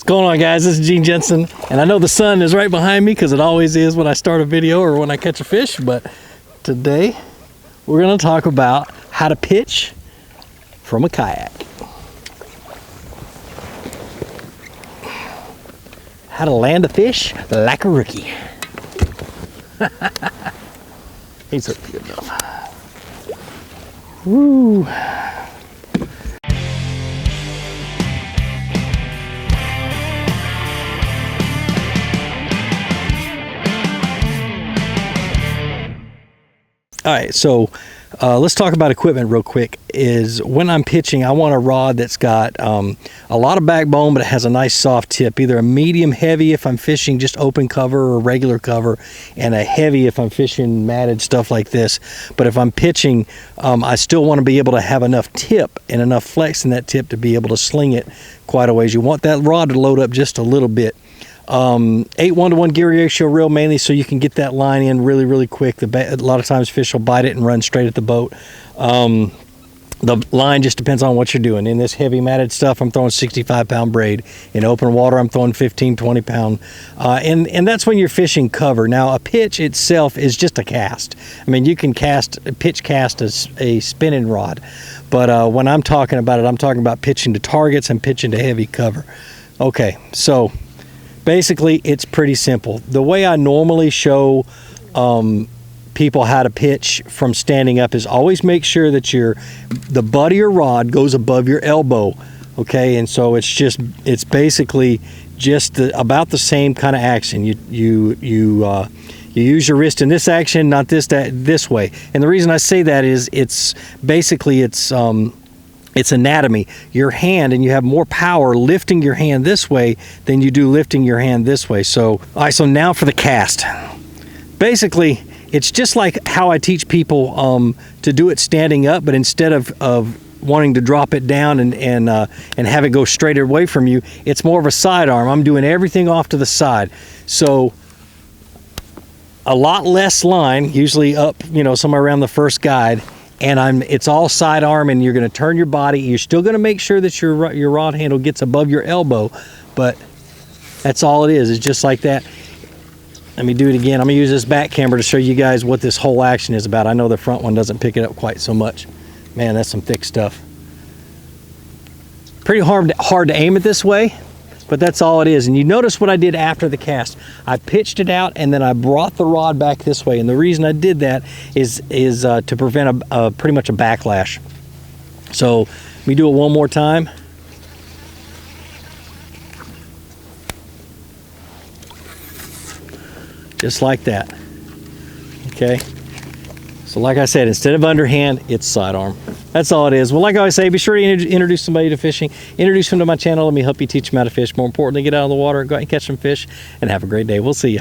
going on, guys? This is Gene Jensen, and I know the sun is right behind me because it always is when I start a video or when I catch a fish, but today we're going to talk about how to pitch from a kayak. How to land a fish like a rookie. He's hooked good enough. Woo! All right, so let's talk about equipment real quick. Is when I'm pitching, I want a rod that's got a lot of backbone, but it has a nice soft tip. Either a medium heavy if I'm fishing just open cover or regular cover, and a heavy if I'm fishing matted stuff like this. But if I'm pitching, I still want to be able to have enough tip and enough flex in that tip to be able to sling it quite a ways. You want that rod to load up just a little bit. 8:1 gear ratio reel mainly so you can get that line in really quick. A lot of times fish will bite it and run straight at the boat. The line just depends on what you're doing. In this heavy matted stuff, I'm throwing 65-pound braid. In open water, I'm throwing 15-20 pound. And that's when you're fishing cover. Now, a pitch itself is just a cast. I mean, you can pitch cast as a spinning rod. But when I'm talking about it, I'm talking about pitching to targets and pitching to heavy cover. Okay, so basically, it's pretty simple. The way I normally show people how to pitch from standing up is always make sure that the butt of your rod goes above your elbow. Okay, and so it's basically just about the same kind of action. You use your wrist in this action, not this way. And the reason I say that is it's anatomy. Your hand, and you have more power lifting your hand this way than you do lifting your hand this way. So, all right, so now for the cast. Basically, it's just like how I teach people to do it standing up, but instead of wanting to drop it down and have it go straight away from you, it's more of a sidearm. I'm doing everything off to the side. So a lot less line, usually up, somewhere around the first guide. And it's all sidearm, and you're going to turn your body. You're still going to make sure that your rod handle gets above your elbow, but that's all it is. It's just like that. Let me do it again. I'm going to use this back camera to show you guys what this whole action is about. I know the front one doesn't pick it up quite so much. Man, that's some thick stuff. Pretty hard to aim it this way, but that's all it is. And you notice what I did after the cast. I pitched it out, and then I brought the rod back this way. And the reason I did that is to prevent pretty much a backlash. So let me do it one more time. Just like that. Okay. So like I said, instead of underhand, it's sidearm. That's all it is. Well, like I always say, be sure to introduce somebody to fishing. Introduce them to my channel. Let me help you teach them how to fish. More importantly, get out of the water, go out and catch some fish, and have a great day. We'll see you.